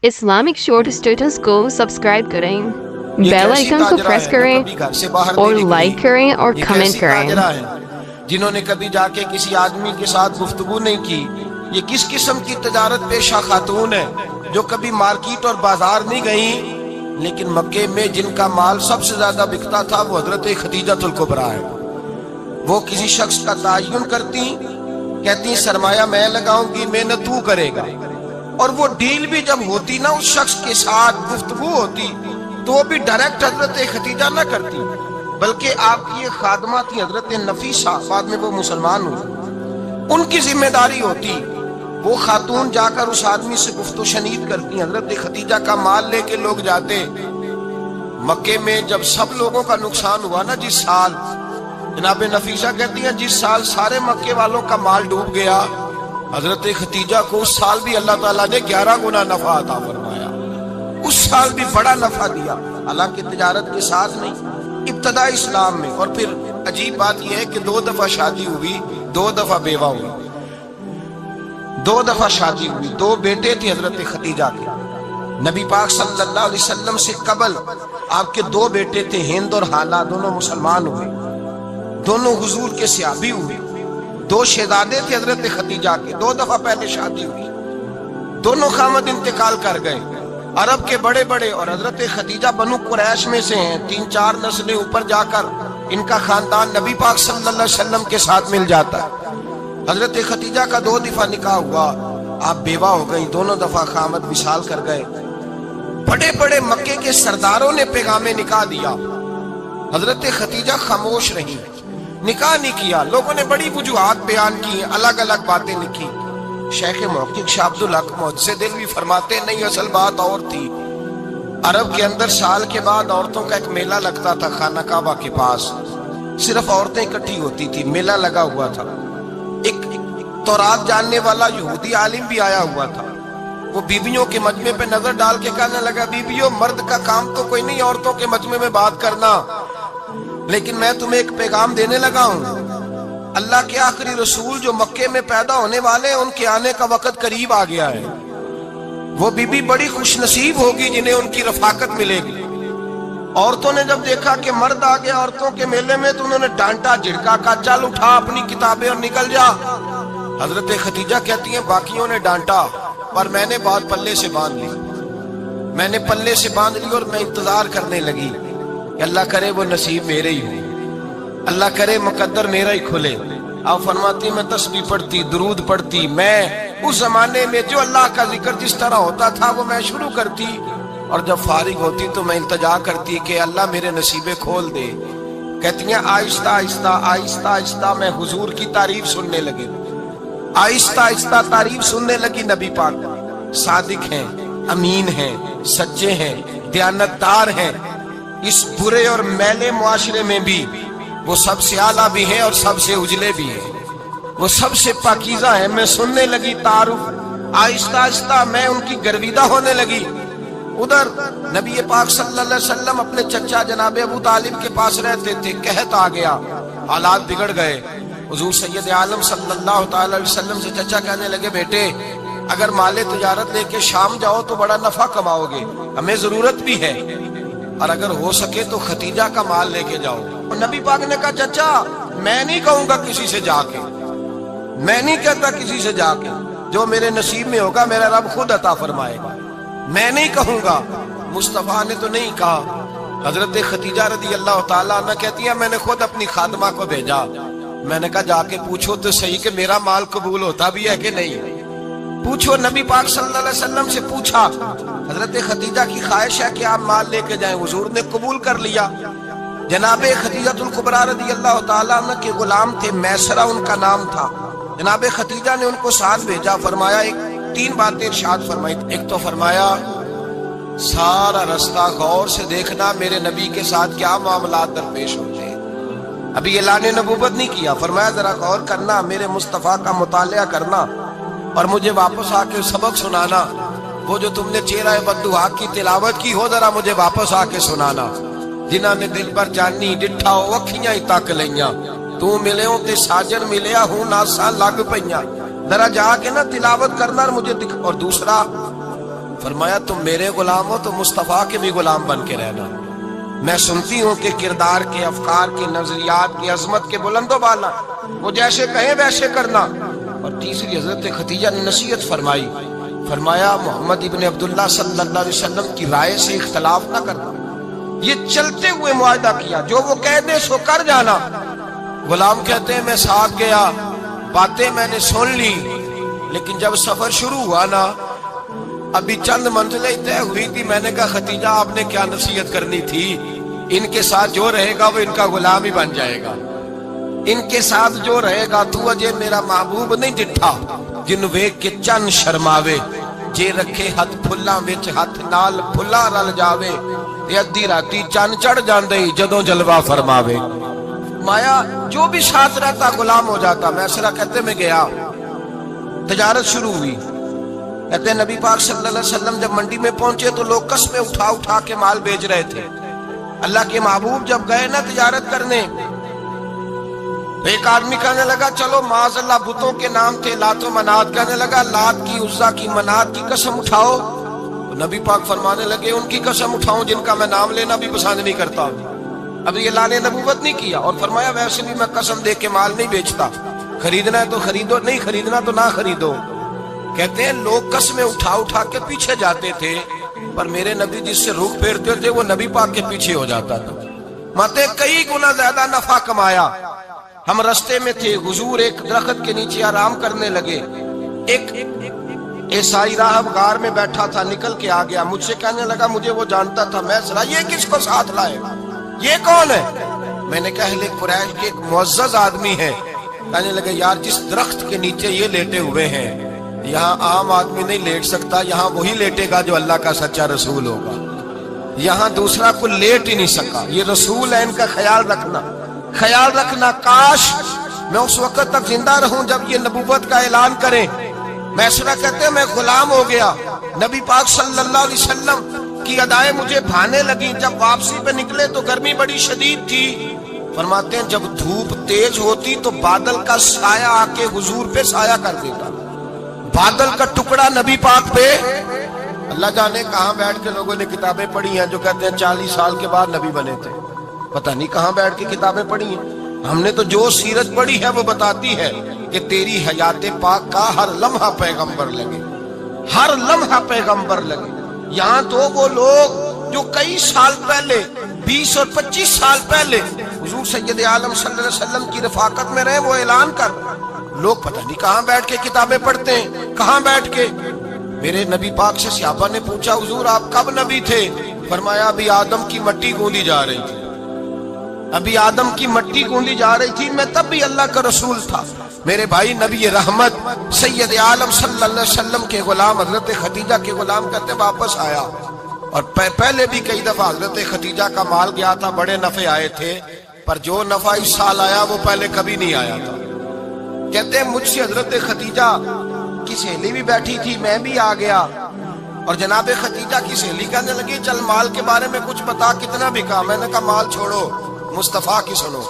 Islamic short status کو subscribe کریں، یہ بیل کیسی آئکن کو تاجرہ پریس ہے جو کریں کبھی گھر سے باہر اور نہیں نکلی؟ لائک کریں اور یہ کمنٹ کیسی کریں۔ تاجرہ ہے جنہوں نے کبھی جا کے کسی آدمی کے ساتھ گفتگو نہیں کی؟ یہ کس قسم کی تجارت پیشہ خاتون ہے جو کبھی مارکیٹ اور بازار نہیں گئیں؟ لیکن مکے میں جن کا مال سب سے زیادہ بکتا تھا وہ حضرت خدیجہ الکبریٰ ہے۔ وہ کسی شخص کا تعین کرتی، کہتی سرمایہ میں لگاؤں گی، محنت تو کرے گا، اور وہ ڈیل بھی جب ہوتی نا اس شخص کے ساتھ گفتگو ہوتی تو وہ بھی ڈائریکٹ حضرت خدیجہ نہ کرتی، بلکہ آپ کی یہ خادمہ تھی حضرت نفیسہ، بعد میں وہ مسلمان ہوئی، ان کی ذمہ داری ہوتی۔ وہ خاتون جا کر اس آدمی سے گفت و شنید کرتی، حضرت خدیجہ کا مال لے کے لوگ جاتے۔ مکے میں جب سب لوگوں کا نقصان ہوا نا جس سال، جناب نفیسہ کہتی ہیں جس سال سارے مکے والوں کا مال ڈوب گیا، حضرت خدیجہ کو اس سال بھی اللہ تعالیٰ نے 11 گنا نفع عطا فرمایا، اس سال بھی بڑا نفع دیا، حالانکہ تجارت کے ساتھ نہیں، ابتدا اسلام میں۔ اور پھر عجیب بات یہ ہے کہ 2 دفعہ شادی ہوئی، 2 دفعہ بیوہ ہوئی، 2 دفعہ شادی ہوئی، 2 بیٹے تھے حضرت خدیجہ کے۔ نبی پاک صلی اللہ علیہ وسلم سے قبل آپ کے 2 بیٹے تھے، ہند اور حالہ، دونوں مسلمان ہوئے، دونوں حضور کے صحابی ہوئے۔ 2 شہزادے تھے حضرت خدیجہ کے، 2 دفعہ پہلے شادی ہوئی، دونوں خامد انتقال کر گئے، عرب کے بڑے بڑے، اور حضرت خدیجہ بنو قریش میں سے ہیں، 3-4 نسلیں اوپر جا کر ان کا خاندان نبی پاک صلی اللہ علیہ وسلم کے ساتھ مل جاتا ہے۔ حضرت خدیجہ کا 2 دفعہ نکاح ہوا، آپ بیوہ ہو گئی، دونوں دفعہ خامد وصال کر گئے۔ بڑے بڑے مکے کے سرداروں نے پیغام نکاح دیا، حضرت خدیجہ خاموش رہی، نکاح نہیں کیا۔ لوگوں نے بڑی وجوہات بیان کی، الگ الگ باتیں لکھی۔ شیخ محقق شاہ عبدالحق محدث دہلوی فرماتے نہیں، اصل بات اور تھی۔ عرب کے اندر سال کے بعد عورتوں کا ایک میلہ لگتا تھا خانہ کعبہ کے پاس، صرف عورتیں اکٹھی ہوتی تھی، میلہ لگا ہوا تھا۔ ایک تورات جاننے والا یہودی عالم بھی آیا ہوا تھا، وہ بیویوں کے مجمع پہ نظر ڈال کے کہنے لگا، بیویوں مرد کا کام تو کوئی نہیں عورتوں کے مجمع میں بات کرنا، لیکن میں تمہیں ایک پیغام دینے لگا ہوں۔ اللہ کے آخری رسول جو مکے میں پیدا ہونے والے ہیں، ان کے آنے کا وقت قریب آ گیا ہے۔ وہ بی بی بڑی خوش نصیب ہوگی جنہیں ان کی رفاقت ملے گی۔ عورتوں نے جب دیکھا کہ مرد آ گیا عورتوں کے میلے میں تو انہوں نے ڈانٹا، جھڑکا، کہا چل اٹھا اپنی کتابیں اور نکل جا۔ حضرت خدیجہ کہتی ہیں باقیوں نے ڈانٹا پر میں نے بات پلے سے باندھ لی، میں نے پلے سے باندھ لی، اور میں انتظار کرنے لگی کہ اللہ کرے وہ نصیب میرے ہی ہو، اللہ کرے مقدر میرا ہی کھلے۔ آپ فرماتی میں تسبیح پڑھتی، درود پڑھتی، میں اس زمانے میں جو اللہ کا ذکر جس طرح ہوتا تھا وہ میں شروع کرتی، اور جب فارغ ہوتی تو میں التجا کرتی کہ اللہ میرے نصیبے کھول دے۔ کہتی ہیں آہستہ آہستہ آہستہ آہستہ میں حضور کی تعریف سننے لگی، آہستہ آہستہ تعریف سننے لگی۔ نبی پاک صادق ہیں، امین ہیں، سچے ہیں، دیانتدار ہیں، اس برے اور میلے معاشرے میں بھی وہ سب سے اعلیٰ بھی ہیں اور سب سے اجلے بھی ہیں، وہ سب سے پاکیزہ ہیں۔ میں سننے لگی تعارف، آہستہ آہستہ میں ان کی گرویدہ ہونے لگی۔ ادھر نبی پاک صلی اللہ علیہ وسلم اپنے چچا جناب ابو طالب کے پاس رہتے تھے، قحط آ گیا، حالات بگڑ گئے۔ حضور سید عالم صلی اللہ تعالی علیہ وسلم سے چچا کہنے لگے، بیٹے اگر مال تجارت لے کے شام جاؤ تو بڑا نفع کماؤ گے، ہمیں ضرورت بھی ہے، اور اگر ہو سکے تو خدیجہ کا مال لے کے جاؤ۔ اور نبی پاک نے کہا چچا میں نہیں کہوں گا کسی سے جا کے، میں نہیں کہتا کسی سے جا کے، جو میرے نصیب میں ہوگا میرا رب خود عطا فرمائے گا، میں نہیں کہوں گا۔ مصطفیٰ نے تو نہیں کہا۔ حضرت خدیجہ رضی اللہ تعالیٰ عنہ کہتی ہے میں نے خود اپنی خادمہ کو بھیجا، میں نے کہا جا کے پوچھو تو صحیح کہ میرا مال قبول ہوتا بھی ہے کہ نہیں، پوچھو۔ نبی پاک صلی اللہ علیہ وسلم سے پوچھا، حضرت خدیجہ کی خواہش ہے کہ آپ مال لے کے جائیں، حضور نے قبول کر لیا۔ جناب خدیجہ الکبریٰ رضی اللہ تعالیٰ عنہ کے غلام تھے، میسرہ ان کا نام تھا۔ جناب خدیجہ نے ان کو ساتھ بھیجا، فرمایا 3 باتیں ارشاد فرمائی۔ ایک تو فرمایا سارا رستہ غور سے دیکھنا میرے نبی کے ساتھ کیا معاملات درپیش ہوتے ہیں، ابھی اعلان نبوت نہیں کیا، فرمایا ذرا غور کرنا، میرے مصطفیٰ کا مطالعہ کرنا، اور مجھے واپس آ کے سبق سنانا، وہ جو تم نے چہرہ بددعا کی تلاوت کی ہو ذرا مجھے واپس آ کے سنانا۔ جنہاں نے دل پر جانی ڈٹھا ہو اکھیاں ہی تک لیاں، تو ملے ہوں تے ساجن ملیا ہوں ناساں لگ پئیاں، ذرا جا کے نا تلاوت کرنا اور مجھے اور دوسرا فرمایا تم میرے غلام ہو تو مصطفیٰ کے بھی غلام بن کے رہنا. میں سنتی ہوں کہ کردار کے، افکار کے، نظریات کی عظمت کے بلند و بالا، وہ جیسے کہیں ویسے کرنا. اور تیسری حضرت خدیجہ نے نصیحت فرمائی، فرمایا محمد ابن عبداللہ صلی اللہ علیہ وسلم کی رائے سے اختلاف نہ کرنا. یہ چلتے ہوئے معاہدہ کیا، جو وہ کہہ دے سو کر جانا. غلام کہتے ہیں میں ساتھ گیا، باتیں میں نے سن لی، لیکن جب سفر شروع ہوا نا، ابھی چند منزلیں طے ہوئی تھی، میں نے کہا خدیجہ آپ نے کیا نصیحت کرنی تھی، ان کے ساتھ جو رہے گا وہ ان کا غلام ہی بن جائے گا. ان کے ساتھ جو رہے گا تو اجے میرا محبوب نہیں ڈٹھا جن ویکھ کے چن شرماوے، جے رکھے ہاتھ پھلاں وچ ہاتھ نال پھلا رل جاوے، تے ادھی راتی چن چڑھ جاندے جدوں جلوہ فرماوے. مایا جو بھی ساتھ رہتا غلام ہو جاتا. میسرہ کہتے میں گیا، تجارت شروع ہوئی. کہتے ہیں نبی پاک صلی اللہ علیہ وسلم جب منڈی میں پہنچے تو لوگ قسمیں اٹھا اٹھا کے مال بیچ رہے تھے. اللہ کے محبوب جب گئے نا تجارت کرنے، ایک آدمی کہنے لگا چلو معاذ اللہ بتوں کے نام تھے لات و منات، کہنے لگا لات کی، عزا کی، منات کی قسم اٹھاؤ. تو نبی پاک فرمانے لگے ان کی قسم اٹھاؤں جن کا میں نام لینا بھی پسند نہیں کرتا. اب یہ اعلان نبوت نہیں کیا، اور فرمایا ویسے بھی میں قسم دے کے مال نہیں بیچتا، خریدنا ہے تو خریدو، نہیں خریدنا تو نہ خریدو. کہتے ہیں لوگ قسمیں اٹھا اٹھا کے پیچھے جاتے تھے، پر میرے نبی جس سے رخ پھیرتے تھے وہ نبی پاک کے پیچھے ہو جاتا تھا. ماتے کئی گنا زیادہ نفع کمایا. ہم رستے میں تھے، حضور ایک درخت کے نیچے آرام کرنے لگے. ایک عیسائی راہب غار میں بیٹھا تھا، نکل کے آ گیا، مجھ سے کہنے لگا مجھے وہ جانتا تھا. میں سنا یہ کس کو ساتھ لائے، یہ کون ہے؟ میں نے کہا اہل قریش کے ایک معزز آدمی ہے. کہنے لگے یار جس درخت کے نیچے یہ لیٹے ہوئے ہیں یہاں عام آدمی نہیں لیٹ سکتا، یہاں وہی لیٹے گا جو اللہ کا سچا رسول ہوگا. یہاں دوسرا کوئی لیٹ ہی نہیں سکا. یہ رسول ہے، ان کا خیال رکھنا، خیال رکھنا. کاش میں اس وقت تک زندہ رہوں جب یہ نبوت کا اعلان کریں. میسرہ کہتے ہیں میں غلام ہو گیا. نبی پاک صلی اللہ علیہ وسلم کی ادائیں مجھے بھانے لگی. جب واپسی پہ نکلے تو گرمی بڑی شدید تھی. فرماتے ہیں جب دھوپ تیز ہوتی تو بادل کا سایہ آ کے حضور پہ سایہ کر دیتا. بادل کا ٹکڑا نبی پاک پہ. اللہ جانے کہاں بیٹھ کے لوگوں نے کتابیں پڑھی ہیں جو کہتے ہیں 40 سال کے بعد نبی بنے تھے. پتہ نہیں کہاں بیٹھ کے کتابیں پڑھی ہیں. ہم نے تو جو سیرت پڑھی ہے وہ بتاتی ہے کہ تیری حیات پاک کا ہر لمحہ پیغمبر لگے، ہر لمحہ پیغمبر لگے. یہاں تو وہ لوگ جو کئی سال پہلے 20 اور 25 سال پہلے حضور سید عالم صلی اللہ علیہ وسلم کی رفاقت میں رہے، وہ اعلان کر لوگ پتہ نہیں کہاں بیٹھ کے کتابیں پڑھتے ہیں، کہاں بیٹھ کے. میرے نبی پاک سے صحابہ نے پوچھا حضور آپ کب نبی تھے؟ فرمایا ابھی آدم کی مٹی گوندی جا رہی تھی، ابھی آدم کی مٹی گوندی جا رہی تھی، میں تب بھی اللہ کا رسول تھا. میرے بھائی نبی رحمت سید عالم صلی اللہ علیہ وسلم کے غلام حضرت خدیجہ کے غلام کہتے واپس آیا. اور پہلے بھی کئی دفعہ حضرت خدیجہ کا مال گیا تھا، بڑے نفع آئے تھے، پر جو نفع اس سال آیا وہ پہلے کبھی نہیں آیا تھا. کہتے ہیں مجھ سے حضرت خدیجہ کی سہیلی بھی بیٹھی تھی، میں بھی آ گیا. اور جناب خدیجہ کی سہیلی کہنے لگی چل مال کے بارے میں کچھ بتا، کتنا بکا؟ میں نے کہا مال چھوڑو، مصطفیٰ کی سنو.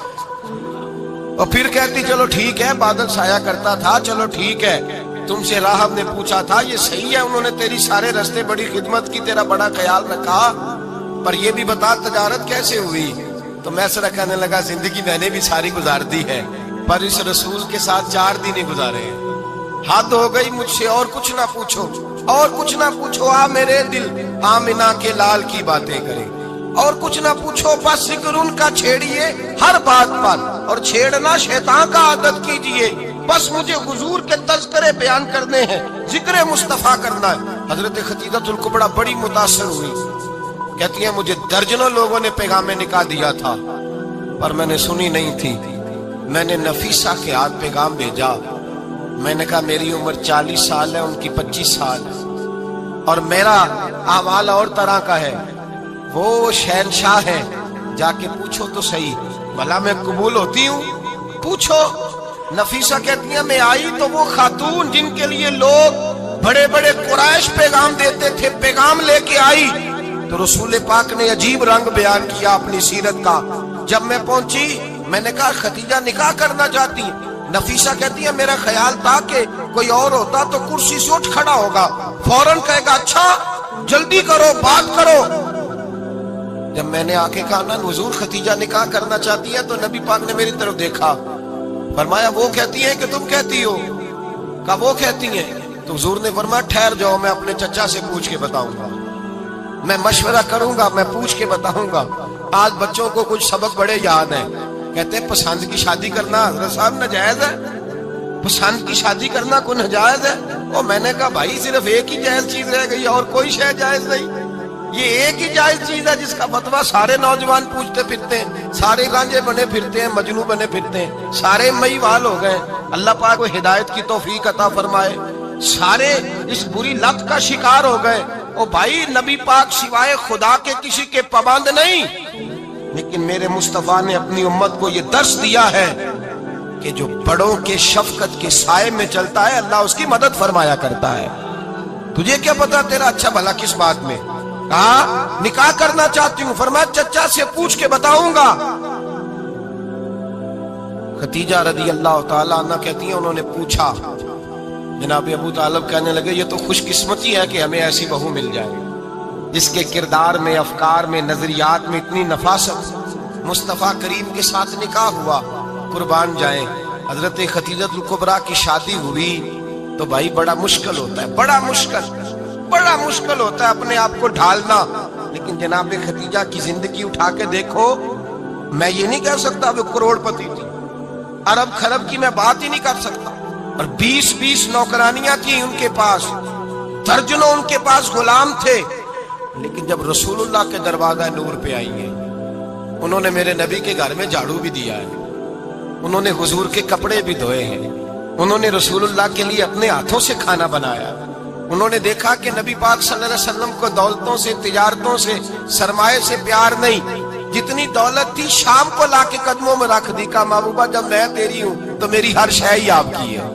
اور پھر کہتی چلو ٹھیک ہے، بادل سایہ کرتا تھا، چلو ٹھیک ہے. تم سے راہب نے پوچھا تھا، یہ صحیح ہے انہوں نے تیری سارے رستے بڑی خدمت کی، تیرا بڑا خیال رکھا، پر یہ بھی بتا تجارت کیسے ہوئی؟ تو میسرہ کہنے لگا زندگی میں نے بھی ساری گزار دی ہے، پر اس رسول کے ساتھ 4 دن ہی گزارے ہیں. حد ہو گئی، مجھ سے اور کچھ نہ پوچھو، اور کچھ نہ پوچھو. آ میرے دل آمنہ کے لال کی باتیں کرے، اور کچھ نہ پوچھو، بس ذکر ان کا چھیڑیے ہر بات پر، اور چھیڑنا شیطان کا عادت کیجئے. بس مجھے حضور کے تذکرے بیان کرنے ہیں، ذکر مصطفیٰ کرنا ہے. حضرت خدیجہ الکبریٰ بڑی متاثر ہوئی. کہتی ہیں مجھے درجنوں لوگوں نے پیغام نکاح دیا تھا، پر میں نے سنی نہیں تھی. میں نے نفیسہ کے ہاتھ پیغام بھیجا. میں نے کہا میری عمر 40 سال ہے، ان کی 25 سال، اور میرا اعمال اور طرح کا ہے. وہ شہنشاہ ہے، جا کے پوچھو تو صحیح، بھلا میں قبول ہوتی ہوں؟ پوچھو. نفیسہ کہتی ہیں میں آئی تو وہ خاتون جن کے لیے لوگ بڑے بڑے قریش پیغام دیتے تھے، پیغام لے کے آئی. تو رسول پاک نے عجیب رنگ بیان کیا اپنی سیرت کا. جب میں پہنچی میں نے کہا خدیجہ نکاح کرنا چاہتی ہیں؟ نفیسہ کہتی ہے میرا خیال تھا کہ کوئی اور ہوتا تو کرسی سے اٹھ کھڑا ہوگا، فوراً کہے گا اچھا جلدی کرو بات کرو۔ جب میں نے آ کے کہا نا حضور خدیجہ نکاح کرنا چاہتی ہے، تو نبی پاک نے میری طرف دیکھا، فرمایا وہ کہتی ہے کہ تم کہتی ہو؟ کہا وہ کہتی ہیں۔ تو حضور نے فرمایا ٹھہر جاؤ، میں اپنے چچا سے پوچھ کے بتاؤں گا، میں مشورہ کروں گا، میں پوچھ کے بتاؤں گا۔ آج بچوں کو کچھ سبق بڑے یاد ہیں، کہتے ہیں پسند کی شادی کرنا حضرت صاحب ناجائز ہے، پسند کی شادی کرنا کوئی ناجائز ہے؟ اور میں نے کہا بھائی صرف ایک ہی جائز چیز رہ گئی، اور کوئی شے جائز نہیں، یہ ایک ہی جائز چیز ہے جس کا فتویٰ سارے نوجوان پوچھتے پھرتے ہیں، سارے گانجے بنے پھرتے ہیں، مجنوں بنے پھرتے ہیں، سارے مئی وال ہو گئے۔ اللہ پاک کو ہدایت کی توفیق عطا فرمائے۔ سارے اس بری لت کا شکار ہو گئے۔ او بھائی نبی پاک سوائے خدا کے کسی کے پابند نہیں، لیکن میرے مصطفیٰ نے اپنی امت کو یہ درس دیا ہے کہ جو بڑوں کے شفقت کے سائے میں چلتا ہے اللہ اس کی مدد فرمایا کرتا ہے۔ تجھے کیا پتا تیرا اچھا بھلا کس بات میں؟ کہا نکاح کرنا چاہتی ہوں، فرمایا چچا سے پوچھ کے بتاؤں گا۔ خدیجہ رضی اللہ تعالیٰ عنہ کہتی ہیں انہوں نے پوچھا، جناب ابو طالب کہنے لگے یہ تو خوش قسمتی ہے کہ ہمیں ایسی بہو مل جائے جس کے کردار میں، افکار میں، نظریات میں اتنی نفاست۔ مصطفیٰ کریم کے ساتھ نکاح ہوا، قربان جائیں حضرت خدیجہ الکبریٰ کی شادی ہوئی تو بھائی بڑا مشکل ہوتا ہے، بڑا مشکل ہوتا ہے اپنے آپ کو ڈھالنا۔ لیکن جناب خدیجہ کی زندگی اٹھا کے دیکھو، میں یہ نہیں کہہ سکتا وہ کروڑ پتی تھی، ارب خرب کی میں بات ہی نہیں کر سکتا، اور 20 نوکرانیاں تھیں ان کے پاس، درجنوں ان کے پاس غلام تھے۔ لیکن جب رسول اللہ کے دروازہ نور پہ آئی ہیں، انہوں نے میرے نبی کے گھر میں جھاڑو بھی دیا ہے، انہوں نے حضور کے کپڑے بھی دھوئے ہیں، انہوں نے رسول اللہ کے لیے اپنے ہاتھوں سے کھانا بنایا، انہوں نے دیکھا کہ نبی پاک صلی اللہ علیہ وسلم کو دولتوں سے، تجارتوں سے، سرمایے سے پیار نہیں، جتنی دولت تھی شام کو لا کے قدموں میں رکھ دی، کہا محبوبہ جب میں تیری ہوں تو میری ہر شے ہی آپ کی ہے۔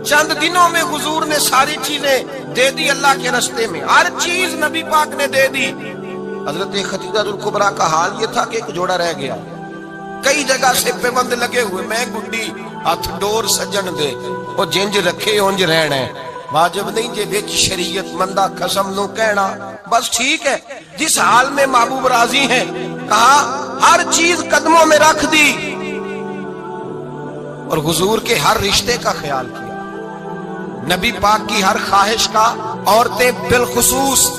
چند دنوں میں حضور نے ساری چیزیں دے دی اللہ کے رستے میں، ہر چیز نبی پاک نے دے دی۔ حضرت خدیجہ الکبریٰ کا حال یہ تھا کہ ایک جوڑا رہ گیا، کئی جگہ سے پیوند لگے ہوئے، میں گڈی ہاتھ ڈور سجن دے وہ جنج رکھے اونج رہنا ہے، واجب نہیں جے وچ شریعت مندہ قسم نو کہنا، بس ٹھیک ہے جس حال میں محبوب راضی ہیں۔ کہا ہر چیز قدموں میں رکھ دی اور حضور کے ہر رشتے کا خیال کیا، نبی پاک کی ہر خواہش کا، عورتیں بالخصوص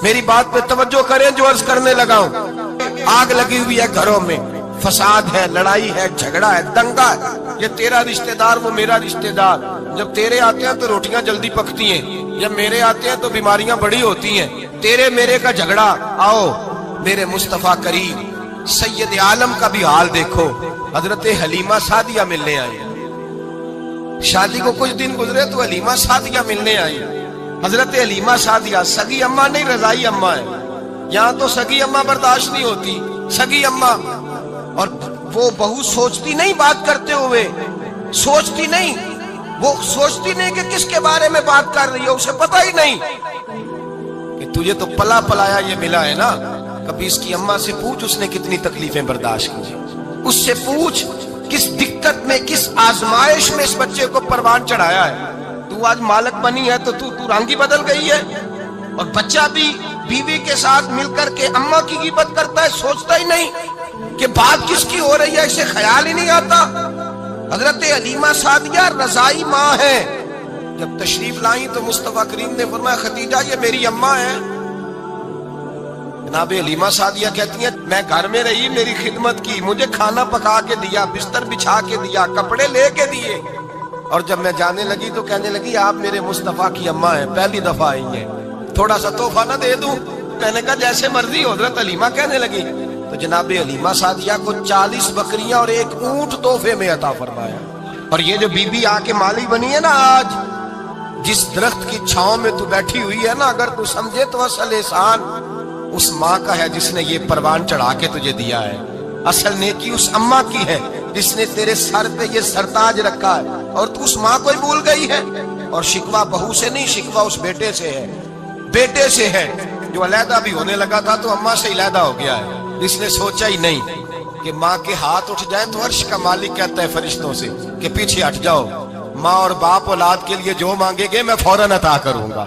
میری بات پہ توجہ کریں جو عرض کرنے لگا ہوں۔ آگ لگی ہوئی ہے گھروں میں، فساد ہے، لڑائی ہے، جھگڑا ہے، دنگا ہے، یہ تیرا رشتہ دار وہ میرا رشتہ دار، جب تیرے آتے ہیں تو روٹیاں جلدی پکتی ہیں، جب میرے آتے ہیں تو بیماریاں بڑی ہوتی ہیں، تیرے میرے کا جھگڑا۔ آؤ میرے مصطفیٰ کریم سید عالم کا بھی حال دیکھو، حضرت حلیمہ سعدیہ ملنے آئی، شادی کو کچھ دن گزرے تو حلیمہ سعدیہ ملنے آئی۔ حضرت حلیمہ سعدیہ سگی اماں نہیں رضائی اماں ہے، یہاں تو سگی اماں برداشت نہیں ہوتی، سگی اماں، اور وہ بہو سوچتی نہیں بات کرتے ہوئے، سوچتی نہیں، وہ سوچتی نہیں کہ کس کے بارے میں بات کر رہی ہے، اسے پتہ ہی نہیں کہ تجھے تو پلا پلایا یہ ملا ہے نا، کبھی اس کی اماں سے پوچھ اس نے کتنی تکلیفیں برداشت کی، اس سے پوچھ کس دقت میں، کس آزمائش میں اس بچے کو پروان چڑھایا ہے۔ تو آج مالک بنی ہے تو تو رنگ ہی بدل گئی ہے، اور بچہ بھی بیوی کے ساتھ مل کر کے اماں کی غیبت کرتا ہے، سوچتا ہی نہیں کہ بات کس کی ہو رہی ہے، اسے خیال ہی نہیں آتا۔ حضرت حلیمہ سعدیہ رضائی ماں ہے، جب تشریف لائیں تو مصطفیٰ کریم نے فرمایا خدیجہ یہ میری اماں ہے۔ جناب حلیمہ سعدیہ کہتی ہیں میں گھر میں رہی، میری خدمت کی، مجھے کھانا پکا کے دیا، بستر بچھا کے دیا، کپڑے لے کے دیے، اور جب میں جانے لگی تو کہنے لگی آپ میرے مصطفیٰ کی اماں ہیں، پہلی دفعہ آئی ہیں، تھوڑا سا تحفہ نہ دے دوں؟ میں نے کہا جیسے مرضی۔ حضرت حلیمہ کہنے لگی تو جناب حلیمہ سعدیہ کو 40 بکریاں اور 1 اونٹ تحفے میں عطا فرمایا۔ اور یہ جو بی بی آ کے مالی بنی ہے نا، آج جس درخت کی چھاؤں میں تو بیٹھی ہوئی ہے نا، اگر تو سمجھے تو اصل احسان اس ماں کا ہے جس نے یہ پروان چڑھا کے تجھے دیا ہے، اصل نیکی اس اماں کی ہے جس نے تیرے سر پہ یہ سرتاج رکھا ہے، اور تو اس ماں کو ہی بھول گئی ہے۔ اور شکوہ بہو سے نہیں، شکوہ اس بیٹے سے ہے، بیٹے سے ہے جو علیحدہ بھی ہونے لگا تھا تو اماں سے علیحدہ ہو گیا ہے، اس نے سوچا ہی نہیں کہ ماں کے ہاتھ اٹھ جائیں تو عرش کا مالک کہتا ہے فرشتوں سے کہ پیچھے ہٹ جاؤ، ماں اور باپ اولاد کے لیے جو مانگے گے میں فوراً عطا کروں گا۔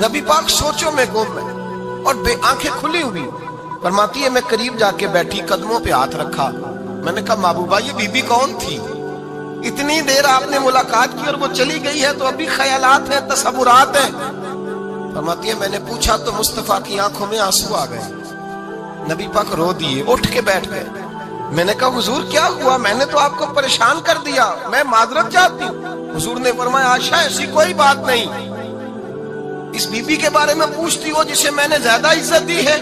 نبی پاک سوچوں میں گم ہے اور بے آنکھیں کھلی ہوئی۔ فرماتی ہے میں قریب جا کے بیٹھی، قدموں پہ ہاتھ رکھا، میں نے کہا محبوبہ یہ بی بی کون تھی؟ اتنی دیر آپ نے ملاقات کی اور وہ چلی گئی ہے تو ابھی خیالات ہیں، تصورات ہیں۔ فرماتی ہے میں نے پوچھا تو مصطفیٰ کی آنکھوں میں آنسو آ گئے، نبی پاک رو دیے، اٹھ کے بیٹھ گئے۔ میں نے کہا حضور کیا ہوا؟ میں نے تو آپ کو پریشان کر دیا، میں معذرت چاہتی ہوں۔ حضور نے فرمایا عائشہ ایسی کوئی بات نہیں، اس بی بی کے بارے میں پوچھتی ہو جسے میں نے زیادہ عزت دی ہے،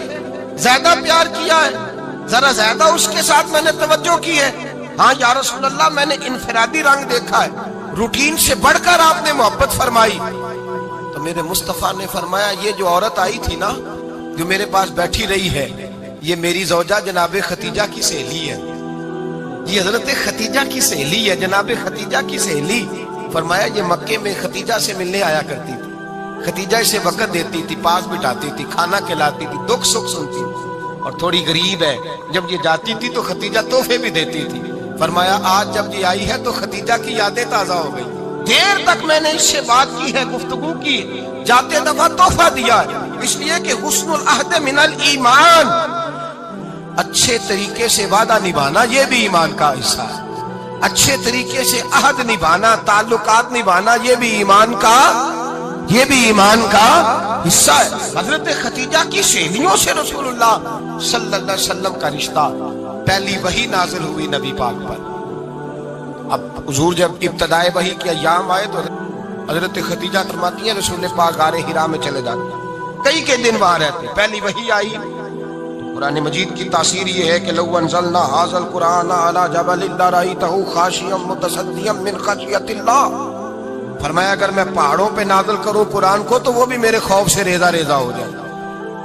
زیادہ پیار کیا ہے، ذرا زیادہ اس کے ساتھ میں نے توجہ کی ہے۔ ہاں یا رسول اللہ میں نے انفرادی رنگ دیکھا ہے، روٹین سے بڑھ کر آپ نے محبت فرمائی۔ تو میرے مصطفیٰ نے فرمایا یہ جو عورت آئی تھی نا، جو میرے پاس بیٹھی رہی ہے، یہ میری زوجہ جناب خدیجہ کی سہیلی ہے، یہ حضرت خدیجہ کی سہیلی ہے، جناب خدیجہ کی سہیلی۔ فرمایا یہ مکے میں خدیجہ سے ملنے آیا کرتی تھی، خدیجہ اسے وقت دیتی تھی، پاس بٹھاتی تھی، کھانا کھلاتی تھی، دکھ سکھ سنتی تھی، اور تھوڑی غریب ہے، جب یہ جاتی تھی تو خدیجہ تحفے بھی دیتی تھی۔ فرمایا آج جب یہ آئی ہے تو خدیجہ کی یادیں تازہ ہو گئی، دیر تک میں نے اس سے بات کی ہے، گفتگو کی، جاتے دفعہ تحفہ دیا ہے، اس لیے کہ حسن العہد من الایمان، اچھے طریقے سے وعدہ نبھانا یہ بھی ایمان کا حصہ ہے، اچھے طریقے سے عہد نبھانا، تعلقات نبھانا یہ بھی ایمان کا حصہ ہے۔ حضرت خدیجہ کی سہیلیوں سے رسول اللہ صلی اللہ علیہ وسلم کا رشتہ، پہلی وحی نازل ہوئی نبی پاک پر۔ اب حضور جب ابتدائے وحی کے ایام آئے تو حضرت خدیجہ فرماتی ہیں رسول پاک غار حرا میں چلے جاتے، کئی کے دن وہاں رہتے، پہلی وحی آئی۔ قرآن مجید کی تاثیر یہ ہے کہ لو انزلنا ھذا القرآن علی جبل لرأیتہ خاشعا متصدعا من خشیۃ اللہ، فرمایا اگر میں پہاڑوں پہ نازل کروں قرآن کو تو وہ بھی میرے خوف سے ریزہ ریزہ ہو جائے،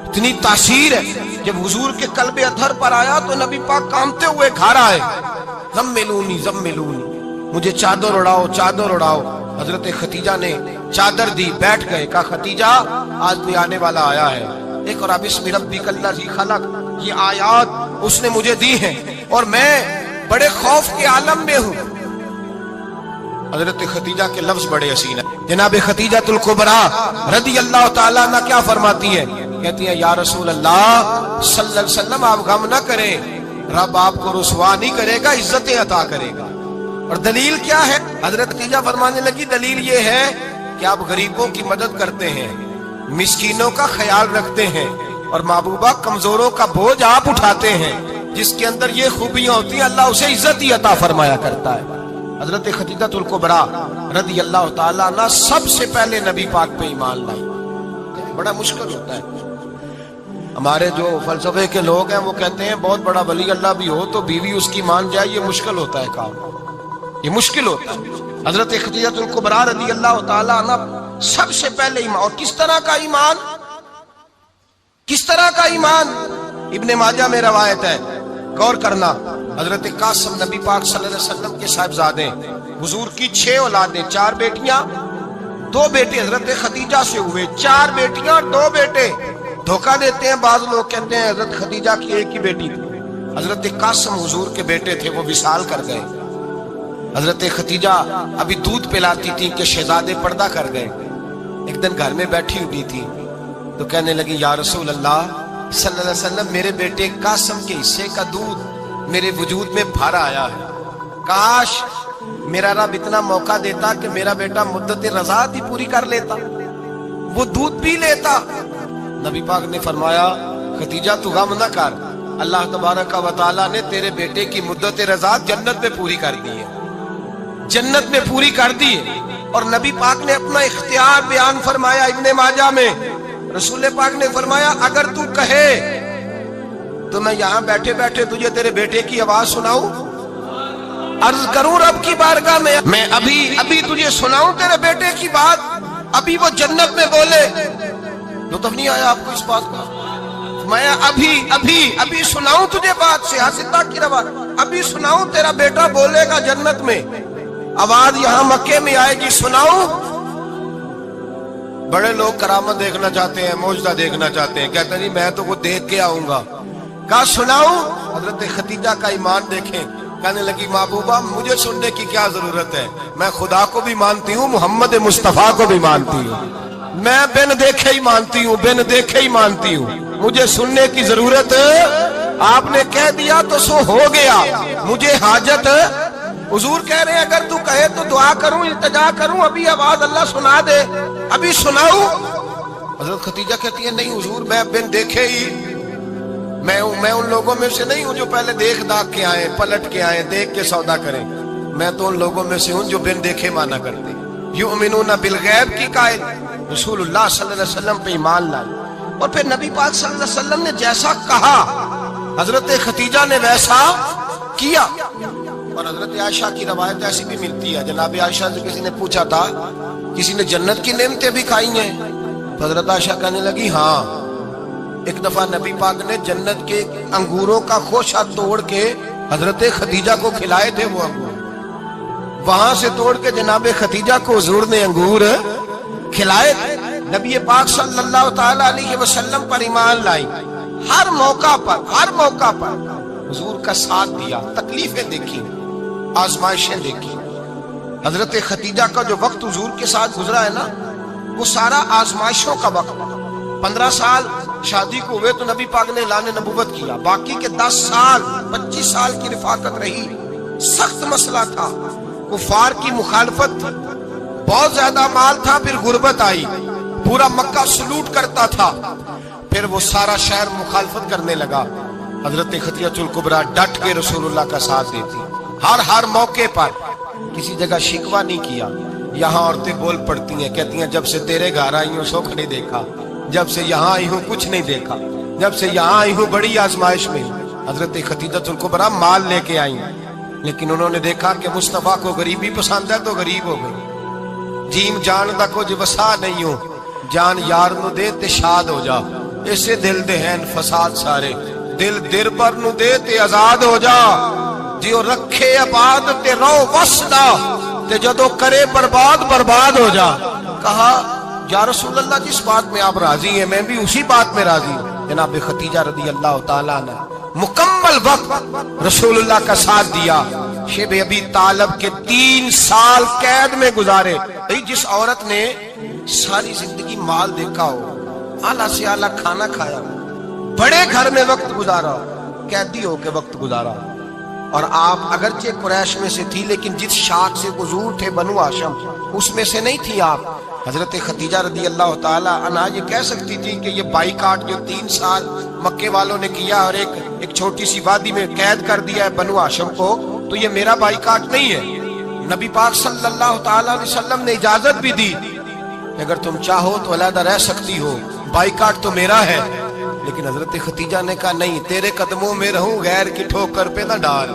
اتنی تاثیر ہے۔ جب حضور کے قلب اطہر پر آیا تو نبی پاک کامتے ہوئے گھر آئے، زملونی زملونی، مجھے چادر اڑاؤ چادر اڑاؤ۔ حضرت خدیجہ نے چادر دی، بیٹھ گئے، کہا خدیجہ آج کوئی آنے والا آیا ہے، ایک اور بسم ربک الذی خلق، یہ آیات اس نے مجھے دی ہیں اور میں بڑے خوف کے عالم میں ہوں۔ حضرت خدیجہ کے لفظ بڑے حسین ہیں، جناب خدیجہ الکبریٰ رضی اللہ تعالیٰ عنہ کیا فرماتی ہیں؟ کہتی ہیں یا رسول اللہ صلی اللہ علیہ وسلم آپ غم نہ کریں، رب آپ کو رسوا نہیں کرے گا، عزتیں عطا کرے گا۔ اور دلیل کیا ہے؟ حضرت خدیجہ فرمانے لگی دلیل یہ ہے کہ آپ غریبوں کی مدد کرتے ہیں، مسکینوں کا خیال رکھتے ہیں، اور محبوبہ کمزوروں کا بوجھ آپ اٹھاتے ہیں، جس کے اندر یہ خوبیاں ہوتی ہیں اللہ اسے عزت ہی عطا فرمایا کرتا ہے۔ حضرت خدیجہ الکبریٰ رضی اللہ تعالیٰ عنہ سب سے پہلے نبی پاک پہ ایمان لائی۔ بڑا مشکل ہوتا ہے، ہمارے جو فلسفے کے لوگ ہیں وہ کہتے ہیں بہت بڑا ولی اللہ بھی ہو تو بیوی اس کی مان جائے، یہ مشکل ہوتا ہے کام، یہ مشکل ہوتا ہے۔ حضرت خدیجہ الکبریٰ رضی اللہ تعالیٰ عنہ سب سے پہلے ایمان، اور کس طرح کا ایمان؟ کس طرح کا ایمان؟ ابن ماجہ میں روایت ہے، غور کرنا، حضرت قاسم نبی پاک صلی اللہ علیہ وسلم کے صاحبزادے، حضور کی 6 اولادیں، 4 بیٹیاں 2 بیٹے حضرت خدیجہ سے ہوئے، 4 بیٹیاں 2 بیٹے۔ دھوکہ دیتے ہیں بعض لوگ، کہتے ہیں حضرت خدیجہ کی ایک ہی بیٹی تھی، حضرت قاسم حضور کے بیٹے تھے، وہ وصال کر گئے۔ حضرت خدیجہ ابھی دودھ پلاتی تھی کہ شہزادے پردہ کر گئے۔ ایک دن گھر میں بیٹھی ہوئی تھی تو کہنے لگی یا رسول اللہ صلی اللہ علیہ وسلم میرے بیٹے قاسم کے حصے کا دودھ میرے وجود میں بھر آیا ہے، کاش میرا رب اتنا موقع دیتا کہ میرا بیٹا مدت رضاعت ہی پوری کر لیتا، وہ دودھ پی لیتا۔ نبی پاک نے فرمایا خدیجہ تو غم نہ کر، اللہ تبارک و تعالیٰ نے تیرے بیٹے کی مدت رضاعت جنت میں پوری کر دی ہے، جنت میں پوری کر دی ہے۔ اور نبی پاک نے اپنا اختیار بیان فرمایا ابن ماجہ میں، رسول پاک نے فرمایا اگر تو کہے تو میں یہاں بیٹھے بیٹھے تجھے تیرے بیٹے کی آواز سناؤں، عرض کروں رب کی بارگاہ میں ابھی تجھے سناؤں تیرے بیٹے کی بات، ابھی وہ جنت میں بولے۔ لطف نہیں آیا آپ کو اس بات کا؟ میں ابھی سناؤں تجھے بات، سیاستہ کی روایت، ابھی سناؤں تیرا بیٹا بولے گا جنت میں، آواز یہاں مکے میں آئے گی، سناؤں؟ بڑے لوگ کرامت دیکھنا چاہتے ہیں، معجزہ دیکھنا چاہتے ہیں، کہتے ہیں نہیں میں تو وہ دیکھ کے آؤں گا، کہا سناؤں؟ حضرت خدیجہ کا ایمان دیکھیں، کہنے لگی محبوبہ مجھے سننے کی کیا ضرورت ہے، میں خدا کو بھی مانتی ہوں، محمد مصطفیٰ کو بھی مانتی ہوں، میں بن دیکھے ہی مانتی ہوں، بن دیکھے ہی مانتی ہوں، مجھے سننے کی ضرورت آپ نے کہہ دیا تو سو ہو گیا، مجھے حاجت حضور کہہ رہے ہیں اگر تو کہے تو دعا کروں، التجا کروں، ابھی آواز اللہ سنا دے، ابھی سناؤں؟ حضرت خدیجہ کہتی ہے نہیں حضور میں بن دیکھے ہی، میں ان لوگوں میں سے نہیں ہوں جو پہلے دیکھ داکھ کے آئے، پلٹ کے آئے، دیکھ کے سودا کریں، میں تو ان لوگوں میں سے ہوں جو بن دیکھے مانا کرتے، یؤمنون بالغیب کی قائل، رسول اللہ صلی اللہ علیہ وسلم پہ ایمان لائے، اور پھر نبی پاک صلی اللہ علیہ وسلم نے جیسا کہا حضرت خدیجہ نے ویسا کیا۔ اور حضرت عائشہ کی روایت ایسی بھی ملتی ہے، جناب عائشہ سے کسی نے پوچھا تھا کسی نے جنت کی نعمتیں بھی کھائی ہیں؟ تو حضرت عائشہ کہنے لگی ہاں، ایک دفعہ نبی پاک نے جنت کے انگوروں کا خوشہ توڑ کے حضرت خدیجہ کو کھلائے تھے، وہ انگور وہاں سے توڑ کے جناب خدیجہ کو حضور نے انگور کھلائے تھے۔ نبی پاک صلی اللہ تعالی علیہ وسلم پر ایمان لائی، ہر موقع پر حضور کا ساتھ دیا، تکلیفیں دیکھی، آزمائشیں دیکھی۔ حضرت خدیجہ کا جو وقت حضور کے ساتھ گزرا ہے نا، وہ سارا آزمائشوں کا وقت۔ 15 سال شادی کو ہوئے تو نبی پاک نے اعلان نبوت کیا، باقی کے 10 سال 25 سال کی رفاقت رہی، سخت مسئلہ تھا، کفار کی مخالفت تھی، بہت زیادہ مال تھا، پھر غربت آئی، پورا مکہ سلوٹ کرتا تھا، پھر وہ سارا شہر مخالفت کرنے لگا۔ حضرت خدیجہ الکبریٰ ڈٹ کے رسول اللہ کا ساتھ دیتی، ہر موقع پر کسی جگہ شکوہ نہیں کیا۔ یہاں عورتیں بول پڑتی ہیں، کہتی ہیں جب سے تیرے گھر آئی ہوں سکھ نہیں دیکھا، جب سے یہاں آئی ہوں کچھ نہیں دیکھا، جب سے یہاں آئی ہوں بڑی آزمائش میں۔ حضرت خدیجہ الکبریٰ مال لے کے آئیں، لیکن انہوں نے دیکھا کہ مصطفیٰ کو غریبی پسند ہے تو غریب ہو گئی۔ جیم جان دا کچھ وسا نہیں ہو، جان یار نو دے تے شاد ہو جا، اسے دل دے ہیں فساد سارے، دل در پر نو دے تے آزاد ہو جا، جیو رکھے آباد تے رو وسدا تے جدو کرے برباد ہو جا۔ کہا یا رسول اللہ جس بات میں آپ راضی ہیں میں بھی اسی بات میں راضی ہوں۔ جناب خدیجہ رضی اللہ تعالیٰ نے مکمل وقت رسول اللہ کا ساتھ دیا۔ شیب ابی طالب کے 3 سال قید میں گزارے۔ جس عورت نے ساری زندگی مال دیکھا ہو، اعلیٰ سے اعلیٰ کھانا کھایا ہو، بڑے گھر میں وقت گزارا، قیدی ہو کے وقت گزارا، اور آپ اگرچہ قریش میں سے تھی لیکن جس شاخ سے حضور تھے بنو ہاشم اس میں سے نہیں تھی آپ۔ حضرت خدیجہ رضی اللہ تعالیٰ عنہا یہ کہہ سکتی تھی کہ یہ بائیکاٹ جو 3 سال مکے والوں نے کیا اور ایک چھوٹی سی وادی میں قید کر دیا ہے بنو ہاشم کو، تو یہ میرا بائیکاٹ نہیں ہے۔ نبی پاک صلی اللہ تعالیٰ علیہ وسلم نے اجازت بھی دی کہ اگر تم چاہو تو علیحدہ رہ سکتی ہو، بائیکاٹ تو میرا ہے۔ لیکن حضرت خدیجہ نے کہا نہیں، تیرے قدموں میں رہوں، غیر کی ٹھوکر پہ نہ ڈال،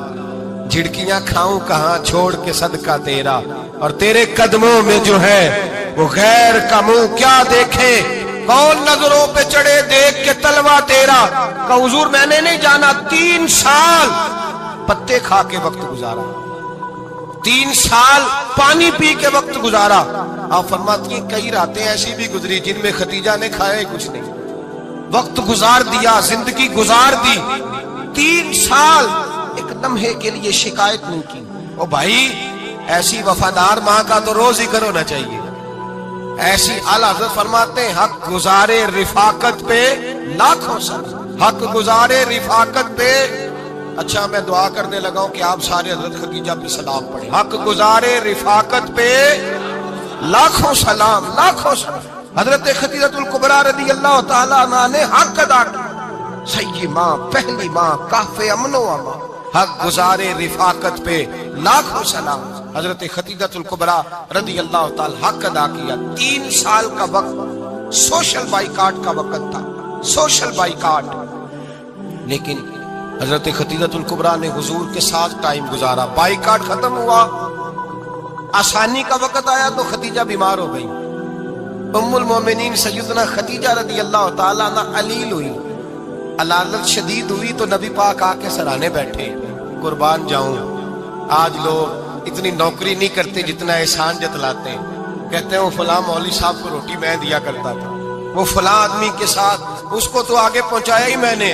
جھڑکیاں کھاؤں کہاں چھوڑ کے صدقہ تیرا، اور تیرے قدموں میں جو ہے وہ غیر کا منہ کیا دیکھے، کون نظروں پہ چڑھے دیکھ کے تلوا تیرا۔ کہ حضور میں نے نہیں جانا، 3 سال پتے کھا کے وقت گزارا، 3 سال پانی پی کے وقت گزارا۔ آپ فرماتی ہیں کئی راتیں ایسی بھی گزری جن میں خدیجہ نے کھایا کچھ نہیں، وقت گزار دیا، زندگی گزار دی، 3 سال ایک لمحے کے لیے شکایت نہیں کی۔ او بھائی ایسی وفادار ماں کا تو روز ذکر ہونا چاہیے۔ ایسی اعلیٰ حضرت فرماتے ہیں حق گزارے رفاقت پہ لاکھوں سلام، حق گزارے رفاقت پہ۔ اچھا میں دعا کرنے لگا ہوں کہ آپ سارے حضرت خدیجہ پہ سلام پڑھیں۔ حق گزارے رفاقت پہ لاکھوں سلام، لاکھوں سلام۔ حضرت خدیجہ الکبریٰ رضی اللہ تعالیٰ عنہ نے حق ادا کیا، سیدی ماں، پہلی ماں، کہف امن و امان، حق گزارے رفاقت پہ لاکھوں سلام۔ حضرت خدیجہ الکبریٰ رضی اللہ تعالی حق ادا کیا۔ 3 سال کا وقت سوشل بائیکاٹ کا وقت تھا، سوشل بائیکاٹ، لیکن حضرت خدیجہ الکبریٰ نے حضور کے ساتھ ٹائم گزارا۔ بائیکاٹ ختم ہوا، آسانی کا وقت آیا تو خدیجہ بیمار ہو گئی۔ ام المومنین سیدنا خدیجہ رضی اللہ تعالیٰ عنہ علیل ہوئی، علالت شدید ہوئی تو نبی پاک آ کے سرانے بیٹھے، قربان جاؤں آج لوگ اتنی نوکری نہیں کرتے جتنا احسان جتلاتے ہیں۔ کہتے ہیں وہ فلاں مولوی صاحب کو روٹی میں دیا کرتا تھا، وہ فلاں آدمی کے ساتھ اس کو تو آگے پہنچایا ہی میں نے،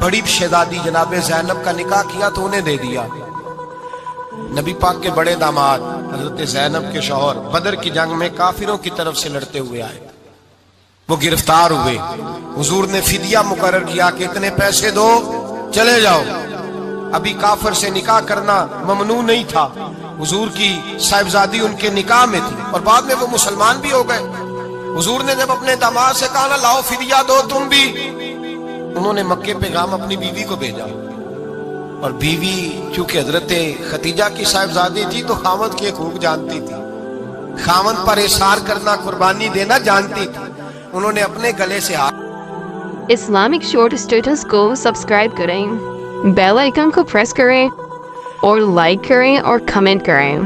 بڑی شہزادی جناب زینب کا نکاح کیا تو انہیں دے دیا. نبی پاک کے بڑے داماد حضرت زینب کے شوہر بدر کی جنگ میں کافروں کی طرف سے لڑتے ہوئے آئے, وہ گرفتار ہوئے. حضور نے فدیہ مقرر کیا کہ اتنے پیسے دو چلے جاؤ. ابھی کافر سے نکاح کرنا ممنوع نہیں تھا, حضور کی صاحبزادی ان کے نکاح میں تھی اور بعد میں وہ مسلمان بھی ہو گئے. حضور نے جب اپنے داماد سے کہا نا لاؤ فدیہ دو تم بھی, انہوں نے مکے پیغام اپنی بیوی کو بھیجا, اور بیوی چونکہ حضرت خدیجہ کی صاحبزادی تھی تو خاوند کے حقوق جانتی تھی, خاوند پر احسار کرنا قربانی دینا جانتی تھی. انہوں نے اپنے گلے سے ہاتھ اسلامک شارٹ اسٹیٹس کو سبسکرائب کریں, بیل آئیکن کو پریس کریں اور لائک کریں اور کمنٹ کریں.